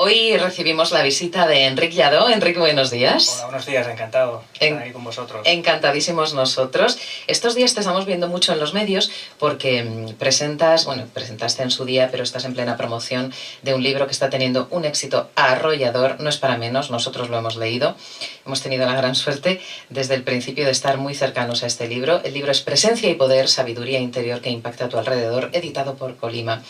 Hoy recibimos la visita de Enric Lladó. Enric, buenos días. Hola, buenos días, encantado de estar ahí con vosotros. Encantadísimos nosotros. Estos días te estamos viendo mucho en los medios porque presentaste en su día, pero estás en plena promoción de un libro que está teniendo un éxito arrollador, no es para menos, nosotros lo hemos leído, hemos tenido la gran suerte desde el principio de estar muy cercanos a este libro. El libro es Presencia y Poder, Sabiduría Interior que impacta a tu alrededor, editado por Colima.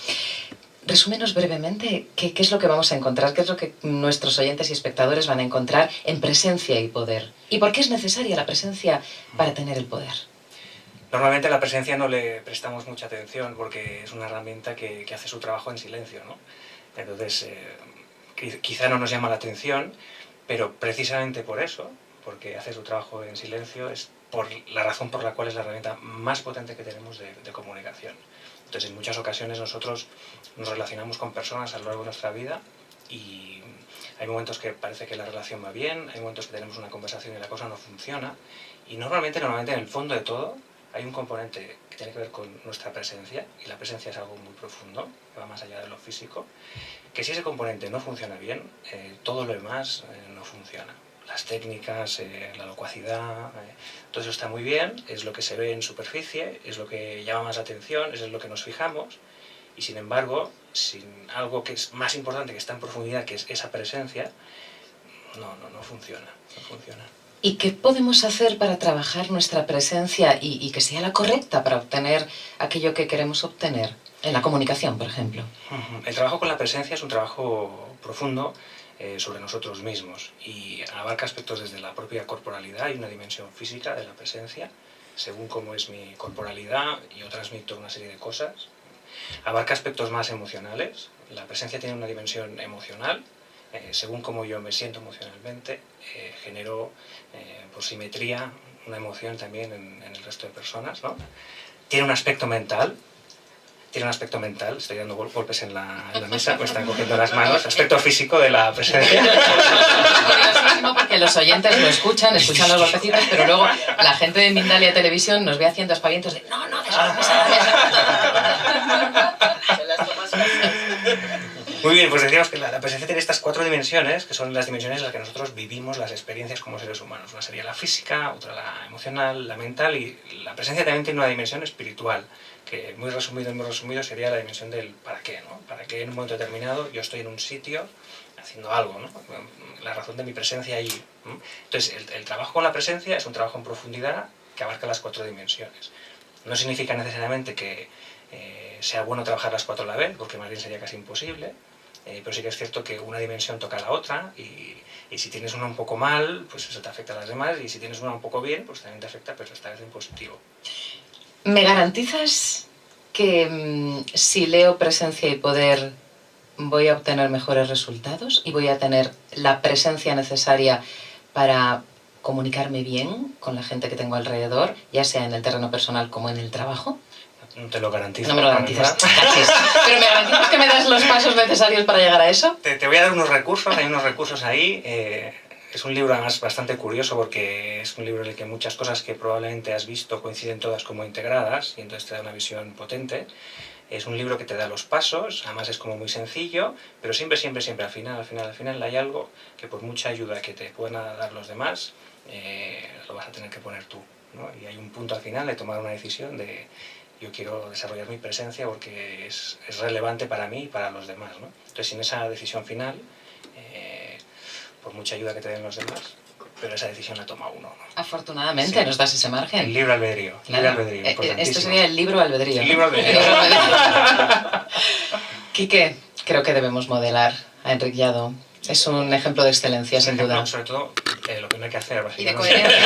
Resúmenos brevemente qué es lo que vamos a encontrar, qué es lo que nuestros oyentes y espectadores van a encontrar en Presencia y Poder. ¿Y por qué es necesaria la presencia para tener el poder? Normalmente a la presencia no le prestamos mucha atención porque es una herramienta que hace su trabajo en silencio, ¿no? Entonces, quizá no nos llama la atención, pero precisamente por eso, porque hace su trabajo en silencio, es por la razón por la cual es la herramienta más potente que tenemos de comunicación. Entonces, en muchas ocasiones nosotros nos relacionamos con personas a lo largo de nuestra vida y hay momentos que parece que la relación va bien, hay momentos que tenemos una conversación y la cosa no funciona, y normalmente en el fondo de todo hay un componente que tiene que ver con nuestra presencia, y la presencia es algo muy profundo, que va más allá de lo físico, que si ese componente no funciona bien, todo lo demás no funciona. Las técnicas, la locuacidad, todo eso está muy bien, es lo que se ve en superficie, es lo que llama más atención, es en lo que nos fijamos, y sin embargo, sin algo que es más importante, que está en profundidad, que es esa presencia, no funciona. ¿Y qué podemos hacer para trabajar nuestra presencia y que sea la correcta para obtener aquello que queremos obtener? En la comunicación, por ejemplo. El trabajo con la presencia es un trabajo profundo sobre nosotros mismos y abarca aspectos desde la propia corporalidad y una dimensión física de la presencia, según cómo es mi corporalidad, yo transmito una serie de cosas. Abarca aspectos más emocionales, la presencia tiene una dimensión emocional, según cómo yo me siento emocionalmente, genero por simetría una emoción también en el resto de personas, ¿no? Tiene un aspecto mental, estoy dando golpes en la mesa, me están cogiendo las manos, aspecto físico de la presencia. Curiosísimo porque los oyentes lo escuchan los golpecitos, pero luego la gente de Mindalia Televisión nos ve haciendo aspavientos de no, Muy bien, pues decíamos que la presencia tiene estas 4 dimensiones, que son las dimensiones en las que nosotros vivimos las experiencias como seres humanos. Una sería la física, otra la emocional, la mental, y la presencia también tiene una dimensión espiritual, que muy resumido sería la dimensión del para qué, ¿no? Para qué en un momento determinado yo estoy en un sitio haciendo algo, ¿no? La razón de mi presencia allí, ¿no? Entonces, el trabajo con la presencia es un trabajo en profundidad que abarca las 4 dimensiones. No significa necesariamente que sea bueno trabajar las 4 a la vez, porque más bien sería casi imposible, pero sí que es cierto que una dimensión toca a la otra, y si tienes una un poco mal, pues eso te afecta a las demás, y si tienes una un poco bien, pues también te afecta, pero esta vez en positivo. ¿Me garantizas que si leo Presencia y Poder voy a obtener mejores resultados y voy a tener la presencia necesaria para comunicarme bien con la gente que tengo alrededor, ya sea en el terreno personal como en el trabajo? No te lo garantizo. No me lo garantizas. ¿Pero me garantizas que me das los pasos necesarios para llegar a eso? Te voy a dar unos recursos, hay unos recursos ahí. Es un libro además bastante curioso porque es un libro en el que muchas cosas que probablemente has visto coinciden todas como integradas y entonces te da una visión potente. Es un libro que te da los pasos, además es como muy sencillo, pero siempre al final hay algo que por mucha ayuda que te puedan dar los demás, lo vas a tener que poner tú, ¿no? Y hay un punto al final de tomar una decisión de yo quiero desarrollar mi presencia porque es relevante para mí y para los demás, ¿no? Entonces sin esa decisión final, por mucha ayuda que te den los demás, pero esa decisión la toma uno, ¿no? Afortunadamente, sí. Nos das ese margen. El libre albedrío. Claro. Esto sería el libro albedrío. El libro albedrío. Quique, creo que debemos modelar a Enric Lladó. Es un ejemplo de excelencia, sin duda. Sobre todo, lo que no hay que hacer. Y de coherencia.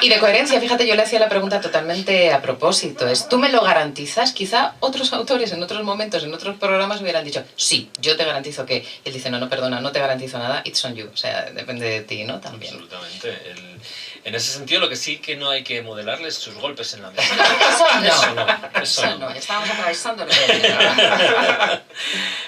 Y de coherencia, fíjate, yo le hacía la pregunta totalmente a propósito. ¿Tú me lo garantizas? Quizá otros autores en otros momentos, en otros programas hubieran dicho, sí, yo te garantizo que... Y él dice, no, perdona, no te garantizo nada, it's on you. O sea, depende de ti, ¿no? También. Absolutamente. En ese sentido, lo que sí que no hay que modelarles sus golpes en la mesa. Eso no. Estábamos atravesando el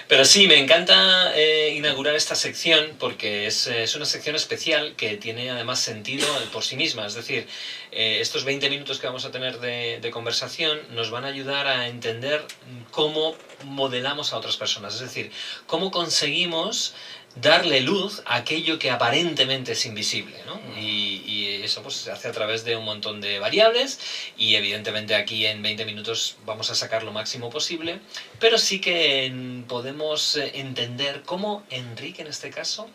Pero sí, me encanta inaugurar esta sección porque es una sección especial que tiene además sentido por sí misma. Es decir, estos 20 minutos que vamos a tener de conversación nos van a ayudar a entender cómo modelamos a otras personas. Es decir, cómo conseguimos darle luz a aquello que aparentemente es invisible, ¿no? Y eso pues se hace a través de un montón de variables, y evidentemente aquí en 20 minutos vamos a sacar lo máximo posible, pero sí que podemos entender cómo Enric, en este caso,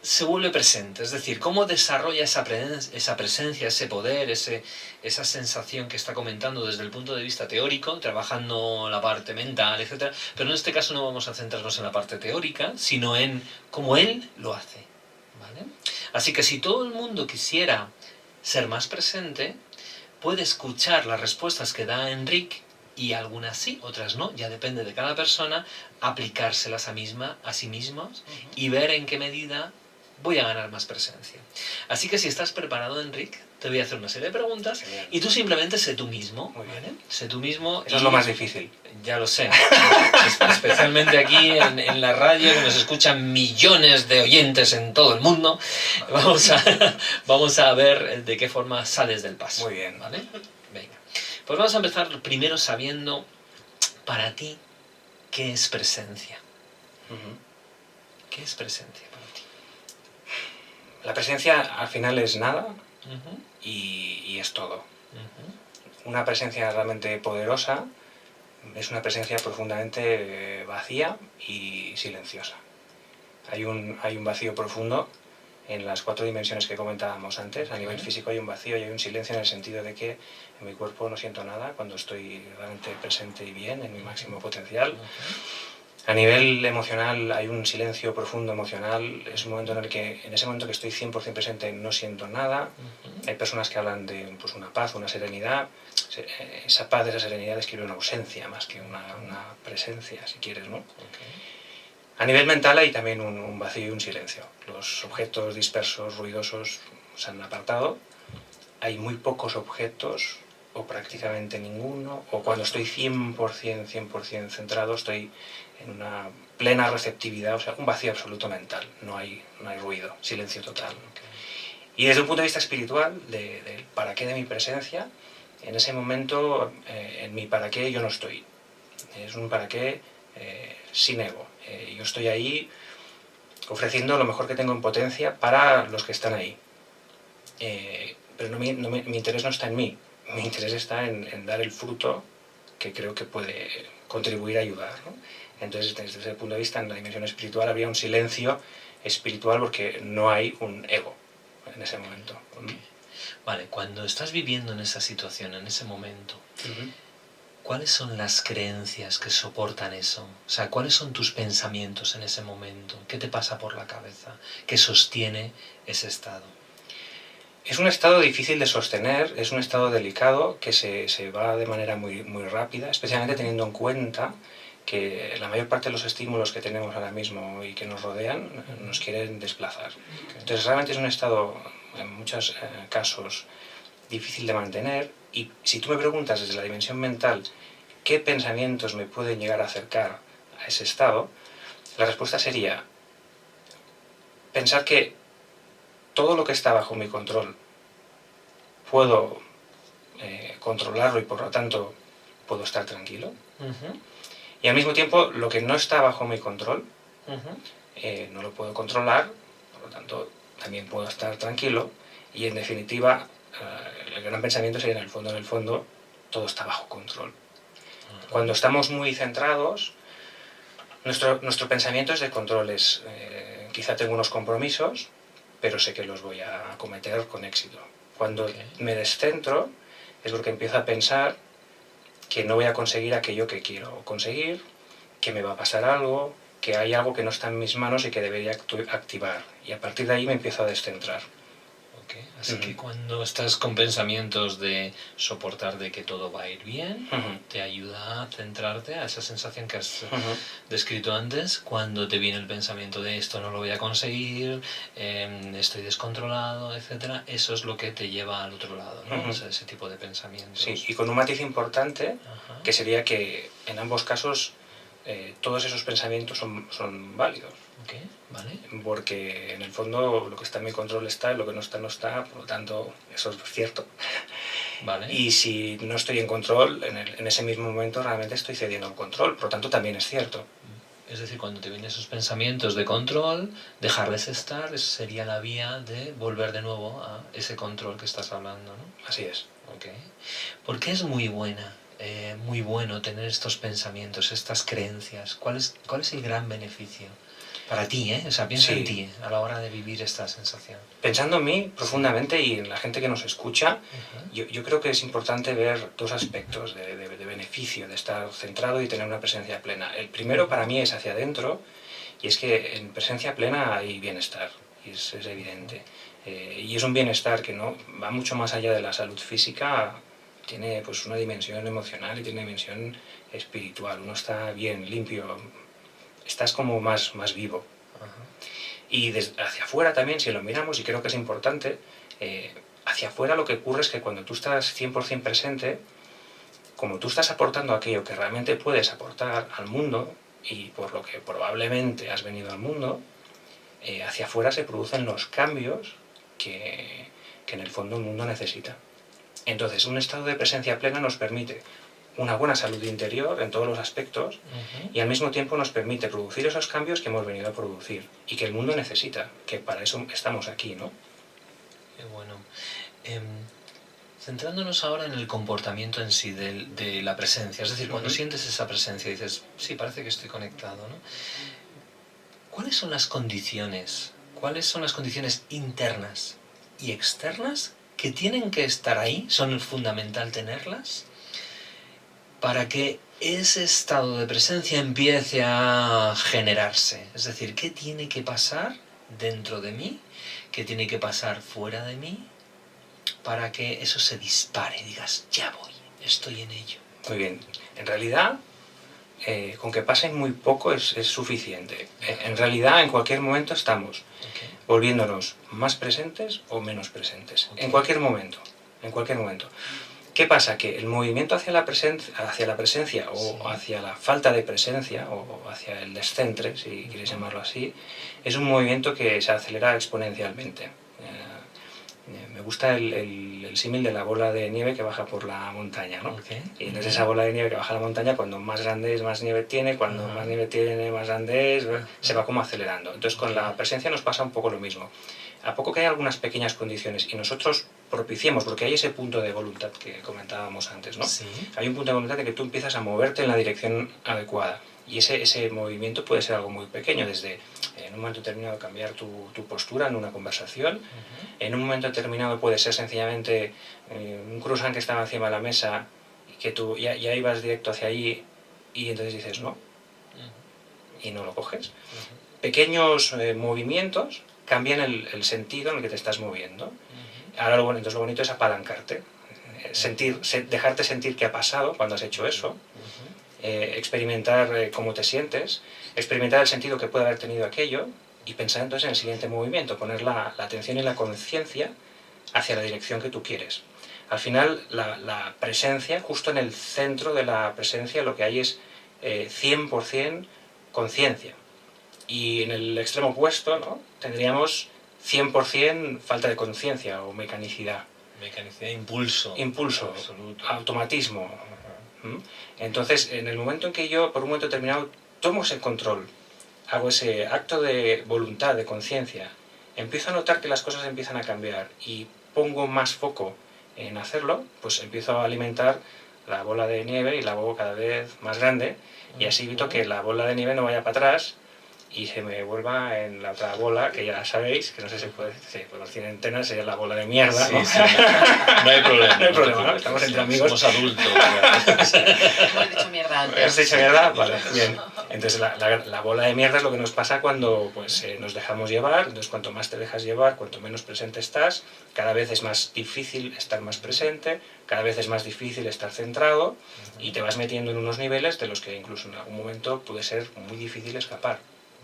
se vuelve presente, es decir, cómo desarrolla esa presencia, ese poder, esa sensación que está comentando desde el punto de vista teórico, trabajando la parte mental, etc. Pero en este caso no vamos a centrarnos en la parte teórica, sino en cómo él lo hace, ¿vale? Así que si todo el mundo quisiera ser más presente, puede escuchar las respuestas que da Enric, y algunas sí, otras no, ya depende de cada persona, aplicárselas a sí mismos y ver en qué medida voy a ganar más presencia. Así que si estás preparado, Enric, te voy a hacer una serie de preguntas. Genial. Y tú simplemente sé tú mismo. Muy bien. ¿Vale? Sé tú mismo. Eso es lo más difícil. Ya lo sé. Especialmente aquí en la radio, que nos escuchan millones de oyentes en todo el mundo. Vamos a ver de qué forma sales del paso. Muy bien. ¿Vale? Venga. Pues vamos a empezar primero sabiendo, para ti, ¿qué es presencia? ¿Qué es presencia para ti? La presencia al final es nada y es todo. Una presencia realmente poderosa es una presencia profundamente vacía y silenciosa. Hay un vacío profundo en las 4 dimensiones que comentábamos antes. A nivel físico hay un vacío y hay un silencio, en el sentido de que en mi cuerpo no siento nada cuando estoy realmente presente y bien, en mi máximo potencial. A nivel emocional hay un silencio profundo emocional. Es un momento en ese momento que estoy 100% presente, no siento nada. Hay personas que hablan de pues, una paz, una serenidad. Esa paz, esa serenidad describe una ausencia más que una presencia, si quieres, ¿no? A nivel mental hay también un vacío y un silencio. Los objetos dispersos, ruidosos, se han apartado. Hay muy pocos objetos, o prácticamente ninguno, o cuando estoy 100% centrado, estoy en una plena receptividad, o sea, un vacío absoluto mental. No hay ruido, silencio total. Y desde un punto de vista espiritual, del para qué de mi presencia, en ese momento, en mi para qué yo no estoy. Es un para qué sin ego. Yo estoy ahí ofreciendo lo mejor que tengo en potencia para los que están ahí. Pero mi interés no está en mí. Mi interés está en dar el fruto que creo que puede contribuir a ayudar, ¿no? Entonces, desde ese punto de vista, en la dimensión espiritual habría un silencio espiritual porque no hay un ego en ese momento. Okay. Vale, cuando estás viviendo en esa situación, en ese momento, ¿cuáles son las creencias que soportan eso? O sea, ¿cuáles son tus pensamientos en ese momento? ¿Qué te pasa por la cabeza? ¿Qué sostiene ese estado? Es un estado difícil de sostener, es un estado delicado que se va de manera muy rápida, especialmente teniendo en cuenta que la mayor parte de los estímulos que tenemos ahora mismo y que nos rodean nos quieren desplazar. Entonces realmente es un estado, en muchos casos, difícil de mantener, y si tú me preguntas desde la dimensión mental qué pensamientos me pueden llegar a acercar a ese estado, la respuesta sería pensar que todo lo que está bajo mi control puedo controlarlo y por lo tanto puedo estar tranquilo. Y al mismo tiempo lo que no está bajo mi control no lo puedo controlar, por lo tanto también puedo estar tranquilo. Y en definitiva el gran pensamiento sería en el fondo todo está bajo control. Cuando estamos muy centrados, nuestro pensamiento es de controles. Quizá tengo unos compromisos, pero sé que los voy a acometer con éxito. Cuando me descentro es porque empiezo a pensar que no voy a conseguir aquello que quiero conseguir, que me va a pasar algo, que hay algo que no está en mis manos y que debería activar. Y a partir de ahí me empiezo a descentrar. Así que cuando estás con pensamientos de soportar de que todo va a ir bien, te ayuda a centrarte a esa sensación que has descrito antes. Cuando te viene el pensamiento de esto no lo voy a conseguir, estoy descontrolado, etc., eso es lo que te lleva al otro lado, ¿no? O sea, ese tipo de pensamientos. Sí, y con un matiz importante, que sería que en ambos casos todos esos pensamientos son válidos. Vale. Porque en el fondo lo que está en mi control está y lo que no está no está, por lo tanto eso es cierto. Vale. Y si no estoy en control, en ese mismo momento realmente estoy cediendo al control, por lo tanto también es cierto. Es decir, cuando te vienen esos pensamientos de control, dejarles estar, esa sería la vía de volver de nuevo a ese control que estás hablando, ¿no? Así es. Okay. ¿Por qué es muy muy bueno tener estos pensamientos, estas creencias? ¿Cuál es el gran beneficio para ti, O sea, piensa en ti a la hora de vivir esta sensación. Pensando en mí profundamente y en la gente que nos escucha, yo creo que es importante ver dos aspectos de beneficio de estar centrado y tener una presencia plena. El primero para mí es hacia adentro, y es que en presencia plena hay bienestar, y es evidente. Y es un bienestar que no va mucho más allá de la salud física, tiene pues una dimensión emocional y tiene una dimensión espiritual. Uno está bien, limpio, estás como más vivo. Y hacia afuera también, si lo miramos, y creo que es importante, hacia afuera lo que ocurre es que cuando tú estás 100% presente, como tú estás aportando aquello que realmente puedes aportar al mundo, y por lo que probablemente has venido al mundo, hacia afuera se producen los cambios que en el fondo el mundo necesita. Entonces, un estado de presencia plena nos permite una buena salud interior en todos los aspectos y al mismo tiempo nos permite producir esos cambios que hemos venido a producir y que el mundo necesita, que para eso estamos aquí, ¿no? Qué bueno. Centrándonos ahora en el comportamiento en sí de la presencia, es decir, cuando sientes esa presencia dices, sí, parece que estoy conectado, ¿no? ¿Cuáles son las condiciones internas y externas que tienen que estar ahí, son fundamental tenerlas, para que ese estado de presencia empiece a generarse? Es decir, ¿qué tiene que pasar dentro de mí? ¿Qué tiene que pasar fuera de mí? Para que eso se dispare, digas, ya voy, estoy en ello. Muy bien. En realidad, con que pase muy poco es suficiente. En realidad, en cualquier momento estamos volviéndonos más presentes o menos presentes. En cualquier momento. En cualquier momento. ¿Qué pasa? Que el movimiento hacia la presencia o hacia la falta de presencia o hacia el descentre, si quieres llamarlo así, es un movimiento que se acelera exponencialmente. Me gusta el símil de la bola de nieve que baja por la montaña, ¿no? Y entonces esa bola de nieve que baja la montaña, cuando más grande es, más nieve tiene, cuando más nieve tiene, más grande es, se va como acelerando. Entonces con la presencia nos pasa un poco lo mismo. A poco que hay algunas pequeñas condiciones y nosotros propiciemos, porque hay ese punto de voluntad que comentábamos antes, ¿no? Sí. Hay un punto de voluntad de que tú empiezas a moverte en la dirección adecuada. Y ese movimiento puede ser algo muy pequeño, desde en un momento determinado cambiar tu postura en una conversación, en un momento determinado puede ser sencillamente un croissant que estaba encima de la mesa y que tú ya ibas directo hacia allí y entonces dices no, y no lo coges. Pequeños movimientos cambian el sentido en el que te estás moviendo. Ahora entonces lo bonito es apalancarte, dejarte sentir qué ha pasado cuando has hecho eso, experimentar cómo te sientes, experimentar el sentido que puede haber tenido aquello y pensar entonces en el siguiente movimiento, poner la atención y la conciencia hacia la dirección que tú quieres. Al final, la presencia, justo en el centro de la presencia, lo que hay es 100% conciencia. Y en el extremo opuesto, ¿no?, tendríamos 100% falta de conciencia o mecanicidad. Mecanicidad, impulso. Impulso, absoluto. automatismo. Entonces, en el momento en que yo, por un momento determinado, tomo ese control, hago ese acto de voluntad, de conciencia, empiezo a notar que las cosas empiezan a cambiar y pongo más foco en hacerlo, pues empiezo a alimentar la bola de nieve y la hago cada vez más grande y así evito que la bola de nieve no vaya para atrás y se me vuelva en la otra bola, que ya sabéis, que no sé si puede decir, pues tiene antenas, sería la bola de mierda, ¿no? Sí, sí. No hay problema. No hay problema, ¿no? Estamos entre amigos. Somos adultos. Hemos dicho mierda antes. ¿Has dicho mierda? Vale, bien. Entonces la bola de mierda es lo que nos pasa cuando pues, nos dejamos llevar. Entonces cuanto más te dejas llevar, cuanto menos presente estás, cada vez es más difícil estar más presente, cada vez es más difícil estar centrado y te vas metiendo en unos niveles de los que incluso en algún momento puede ser muy difícil escapar.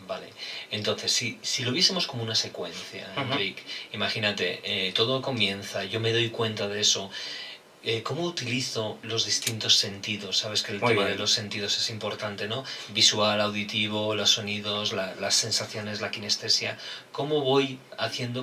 Vale, entonces si lo viésemos como una secuencia, Enric, imagínate, todo comienza, yo me doy cuenta de eso, ¿cómo utilizo los distintos sentidos? Sabes que el tema de los sentidos es importante, ¿no? Visual, auditivo, los sonidos, las sensaciones, la kinestesia. ¿Cómo voy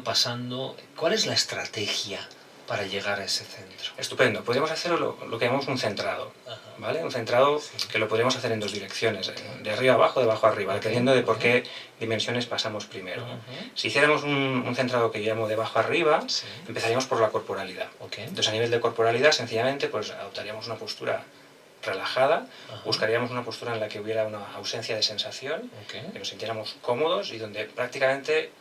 pasando? ¿Cuál es la estrategia para llegar a ese centro. Estupendo. Podríamos hacer lo que llamamos un centrado, Ajá. ¿vale? Un centrado que lo podríamos hacer en dos direcciones, de arriba abajo, de abajo arriba, dependiendo de por qué dimensiones pasamos primero. Si hiciéramos un centrado que llamo de abajo arriba, Sí. empezaríamos por la corporalidad. Okay. Entonces, a nivel de corporalidad, sencillamente, pues adoptaríamos una postura relajada, Ajá. buscaríamos una postura en la que hubiera una ausencia de sensación, Okay. que nos sintiéramos cómodos y donde prácticamente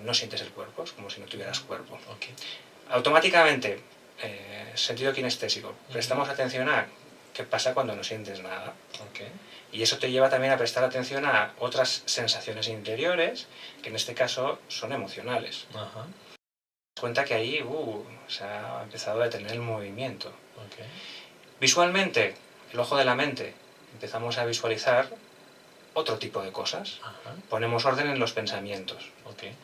no sientes el cuerpo, es como si no tuvieras cuerpo. Okay. Automáticamente, sentido kinestésico, prestamos atención a qué pasa cuando no sientes nada. Okay. Y eso te lleva también a prestar atención a otras sensaciones interiores, que en este caso son emocionales. Ajá. Te das cuenta que ahí se ha empezado a detener el movimiento. Okay. Visualmente, el ojo de la mente, empezamos a visualizar otro tipo de cosas. Ajá. Ponemos orden en los pensamientos. Okay.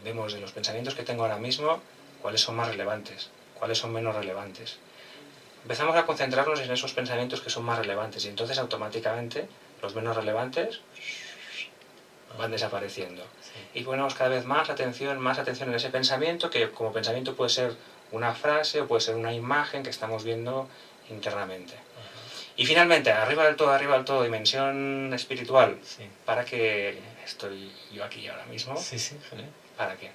Vemos de los pensamientos que tengo ahora mismo cuáles son más relevantes, cuáles son menos relevantes. Empezamos a concentrarnos en esos pensamientos que son más relevantes y entonces automáticamente los menos relevantes van desapareciendo. Sí. Y ponemos cada vez más atención en ese pensamiento, que como pensamiento puede ser una frase o puede ser una imagen que estamos viendo internamente. Y finalmente, arriba del todo, dimensión espiritual. Sí. ¿Para qué estoy yo aquí ahora mismo? Sí, sí, genial. ¿Para qué?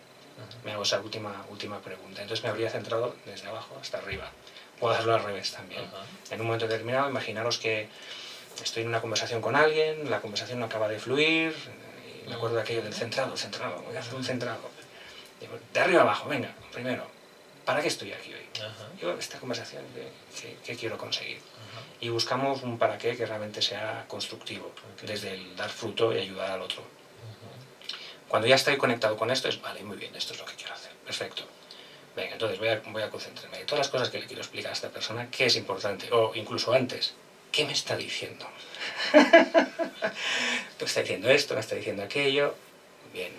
Me hago esa última pregunta. Entonces me habría centrado desde abajo hasta arriba. Puedo hacerlo al revés también. Ajá. En un momento determinado, imaginaros que estoy en una conversación con alguien, la conversación no acaba de fluir, y me acuerdo de aquello del centrado, voy a hacer un centrado. Digo, de arriba abajo, venga, primero, ¿para qué estoy aquí hoy? Ajá. Yo, esta conversación, ¿qué quiero conseguir? Ajá. Y buscamos un para qué que realmente sea constructivo, Okay. desde el dar fruto y ayudar al otro. Ajá. Cuando ya estoy conectado con esto, es vale, muy bien, esto es lo que quiero hacer, perfecto. Venga, entonces voy a concentrarme. De todas las cosas que le quiero explicar a esta persona, ¿qué es importante? O incluso antes, ¿qué me está diciendo? Me está diciendo esto, me está diciendo aquello. Bien,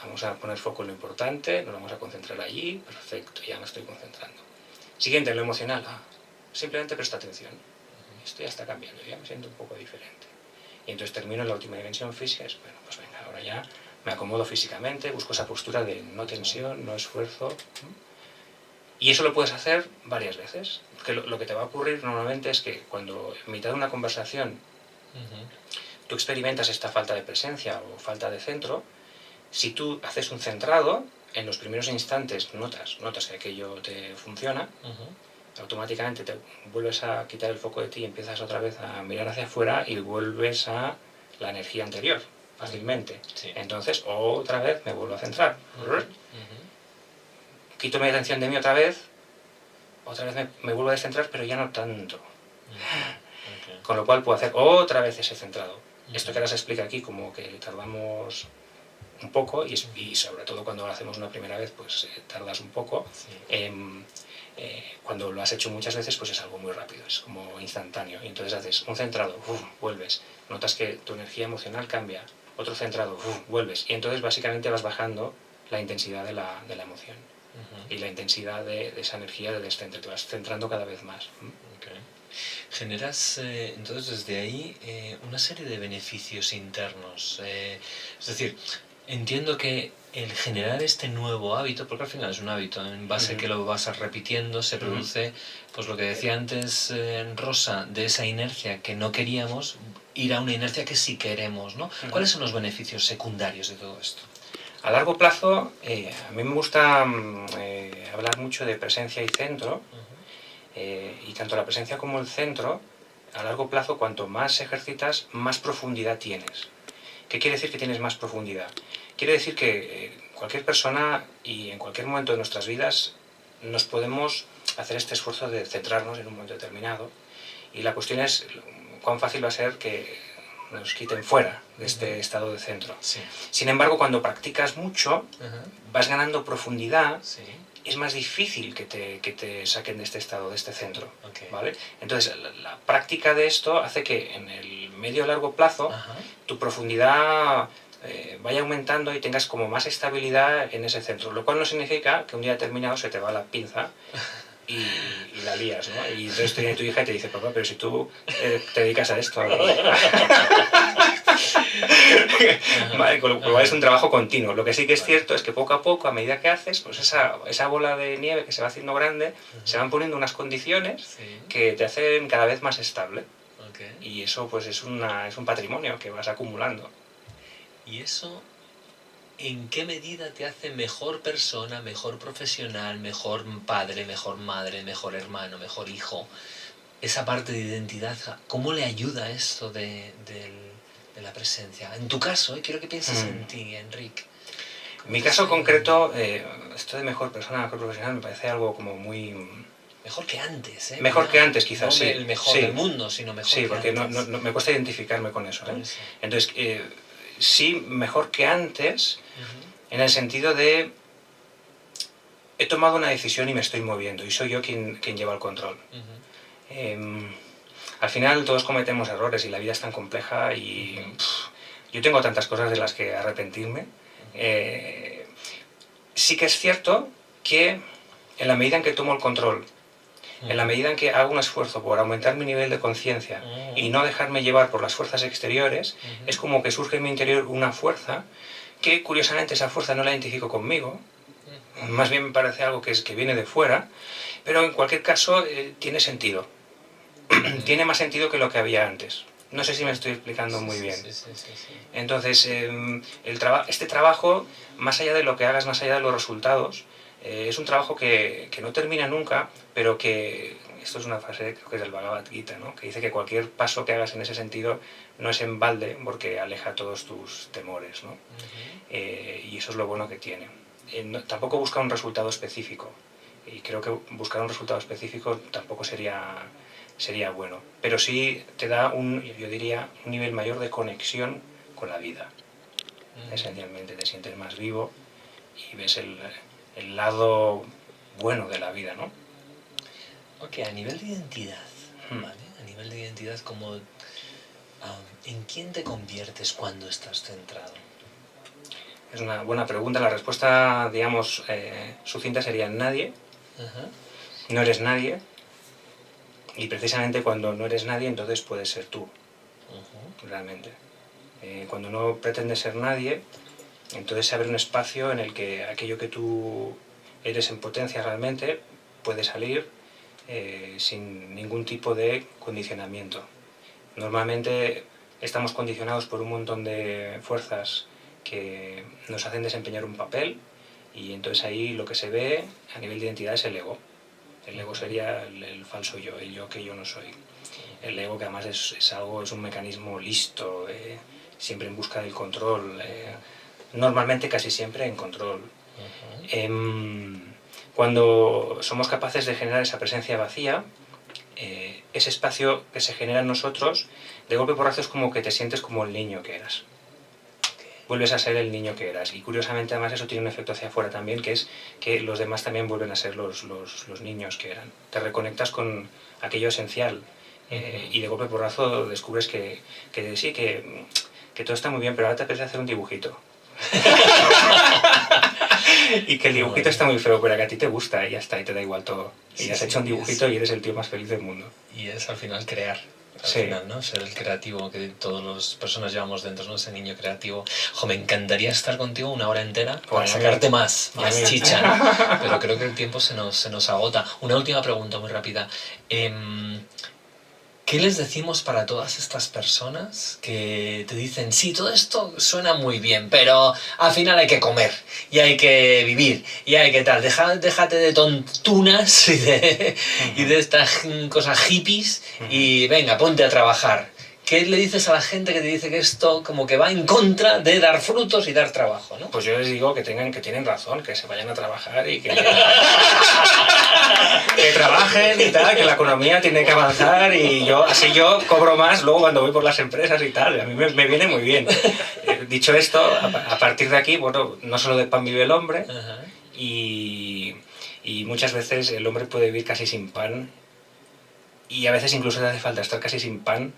vamos a poner foco en lo importante, nos vamos a concentrar allí, perfecto, ya me estoy concentrando. Siguiente, lo emocional. Simplemente presta atención. Esto ya está cambiando, ya me siento un poco diferente. Y entonces termino en la última dimensión física, es bueno, pues venga, ahora ya me acomodo físicamente, busco esa postura de no tensión, no esfuerzo. Y eso lo puedes hacer varias veces. Porque lo que te va a ocurrir normalmente es que cuando en mitad de una conversación tú experimentas esta falta de presencia o falta de centro, si tú haces un centrado, en los primeros instantes notas que aquello te funciona, automáticamente te vuelves a quitar el foco de ti y empiezas otra vez a mirar hacia afuera y vuelves a la energía anterior fácilmente. Sí. Entonces otra vez me vuelvo a centrar. Quito mi atención de mí otra vez me vuelvo a descentrar, pero ya no tanto. Okay. Con lo cual puedo hacer otra vez ese centrado. Esto que ahora se explica aquí como que tardamos un poco y sobre todo cuando lo hacemos una primera vez pues tardas un poco. Sí. Cuando lo has hecho muchas veces pues es algo muy rápido, es como instantáneo. Y entonces haces un centrado, vuelves, notas que tu energía emocional cambia, otro centrado, vuelves. Y entonces básicamente vas bajando la intensidad de la emoción y la intensidad de esa energía de descentre, te vas centrando cada vez más. Okay. Generas entonces desde ahí una serie de beneficios internos. Es decir, entiendo que el generar este nuevo hábito, porque al final es un hábito, en base a que lo vas repitiendo, se produce, pues lo que decía antes Rosa, de esa inercia que no queríamos, ir a una inercia que sí queremos, ¿no? ¿Cuáles son los beneficios secundarios de todo esto? A largo plazo, a mí me gusta hablar mucho de presencia y centro, y tanto la presencia como el centro, a largo plazo, cuanto más ejercitas, más profundidad tienes. ¿Qué quiere decir que tienes más profundidad? Quiere decir que cualquier persona y en cualquier momento de nuestras vidas nos podemos hacer este esfuerzo de centrarnos en un momento determinado, y la cuestión es cuán fácil va a ser que nos quiten fuera de este estado de centro. Sí. Sin embargo, cuando practicas mucho, vas ganando profundidad, Sí. es más difícil que te saquen de este estado, de este centro. Okay. ¿Vale? Entonces, la práctica de esto hace que en el medio o largo plazo tu profundidad vaya aumentando y tengas como más estabilidad en ese centro, lo cual no significa que un día determinado se te va la pinza y la lías, ¿no? Y entonces te viene tu hija y te dice, papá, pero si tú te dedicas a esto. ¿vale? Con lo cual es un trabajo continuo. Lo que sí que es cierto es que poco a poco, a medida que haces, pues esa bola de nieve que se va haciendo grande, se van poniendo unas condiciones que te hacen cada vez más estable. Y eso pues es un patrimonio que vas acumulando. ¿Y eso en qué medida te hace mejor persona, mejor profesional, mejor padre, mejor madre, mejor hermano, mejor hijo? Esa parte de identidad, ¿cómo le ayuda esto de la presencia? En tu caso, quiero que pienses en ti, Enric. En mi caso concreto, esto de mejor persona, mejor profesional, me parece algo como muy... Mejor que antes, ¿eh? Mejor que antes, quizás, no sí. el mejor del mundo, sino mejor que porque antes. Sí, porque me cuesta identificarme con eso, ¿eh? Entonces, sí, mejor que antes, en el sentido de... He tomado una decisión y me estoy moviendo, y soy yo quien lleva el control. Al final todos cometemos errores y la vida es tan compleja y yo tengo tantas cosas de las que arrepentirme. Sí que es cierto que en la medida en que tomo el control, en la medida en que hago un esfuerzo por aumentar mi nivel de conciencia y no dejarme llevar por las fuerzas exteriores, es como que surge en mi interior una fuerza que curiosamente esa fuerza no la identifico conmigo, más bien me parece algo que viene de fuera, pero en cualquier caso tiene sentido. Tiene más sentido que lo que había antes. No sé si me estoy explicando muy bien. Entonces, este trabajo, más allá de lo que hagas, más allá de los resultados, es un trabajo que no termina nunca, pero que, esto es una frase creo que es del Bhagavad Gita, ¿no? Que dice que cualquier paso que hagas en ese sentido no es en balde porque aleja todos tus temores, ¿no? Y eso es lo bueno que tiene. Tampoco busca un resultado específico, y creo que buscar un resultado específico tampoco sería bueno, pero sí te da yo diría, un nivel mayor de conexión con la vida. Esencialmente te sientes más vivo y ves el lado bueno de la vida, ¿no? Ok, a nivel de identidad, ¿vale? A nivel de identidad, ¿en quién te conviertes cuando estás centrado? Es una buena pregunta. La respuesta, digamos, sucinta sería nadie. No eres nadie. Y precisamente cuando no eres nadie, entonces puedes ser tú, realmente. Cuando no pretendes ser nadie, entonces se abre un espacio en el que aquello que tú eres en potencia realmente puede salir sin ningún tipo de condicionamiento. Normalmente estamos condicionados por un montón de fuerzas que nos hacen desempeñar un papel, y entonces ahí lo que se ve a nivel de identidad es el ego. El ego sería el falso yo, el yo que yo no soy. El ego, que además es un mecanismo listo, siempre en busca del control, normalmente casi siempre en control. Cuando somos capaces de generar esa presencia vacía, ese espacio que se genera en nosotros, de golpe porrazo es como que te sientes como el niño que eras. Vuelves a ser el niño que eras, y curiosamente además eso tiene un efecto hacia afuera también, que es que los demás también vuelven a ser los niños que eran. Te reconectas con aquello esencial, y de golpe porrazo descubres que sí, que todo está muy bien, pero ahora te apetece hacer un dibujito. Y que el dibujito está muy feo, pero que a ti te gusta y ya está, y te da igual todo. Y has hecho un dibujito y eres el tío más feliz del mundo. Y es al final crear. Al final, ¿no? Ser el creativo que todas las personas llevamos dentro, ¿no? Ese niño creativo. Me encantaría estar contigo una hora entera para sacarte más chicha, ¿no? Pero creo que el tiempo se nos agota. Una última pregunta muy rápida. ¿Qué les decimos para todas estas personas que te dicen, sí, todo esto suena muy bien, pero al final hay que comer, y hay que vivir, y hay que tal, déjate de tontunas y de estas cosas hippies, y venga, ponte a trabajar? ¿Qué le dices a la gente que te dice que esto como que va en contra de dar frutos y dar trabajo, ¿no? Pues yo les digo que tienen razón, que se vayan a trabajar y que trabajen y tal, que la economía tiene que avanzar, y así yo cobro más luego cuando voy por las empresas y tal. A mí me viene muy bien. Dicho esto, a partir de aquí, bueno, no solo de pan vive el hombre, y muchas veces el hombre puede vivir casi sin pan, y a veces incluso le hace falta estar casi sin pan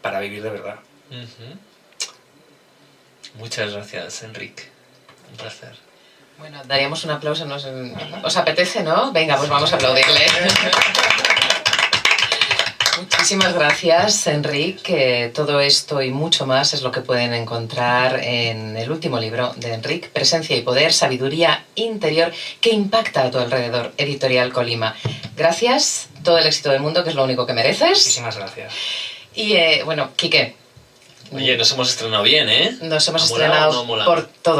para vivir de verdad. Muchas gracias, Enric. Un placer. Bueno, daríamos un aplauso. ¿Os apetece, no? Venga, pues vamos a aplaudirle. Muchísimas gracias, Enric. Todo esto y mucho más es lo que pueden encontrar en el último libro de Enric, Presencia y Poder, Sabiduría Interior que impacta a tu alrededor, Editorial Colima. Gracias, todo el éxito del mundo, que es lo único que mereces. Muchísimas gracias. Y bueno, Quique. Oye, nos hemos estrenado bien, ¿eh? Nos hemos ¿Ha molado o estrenado no ha molado? por todo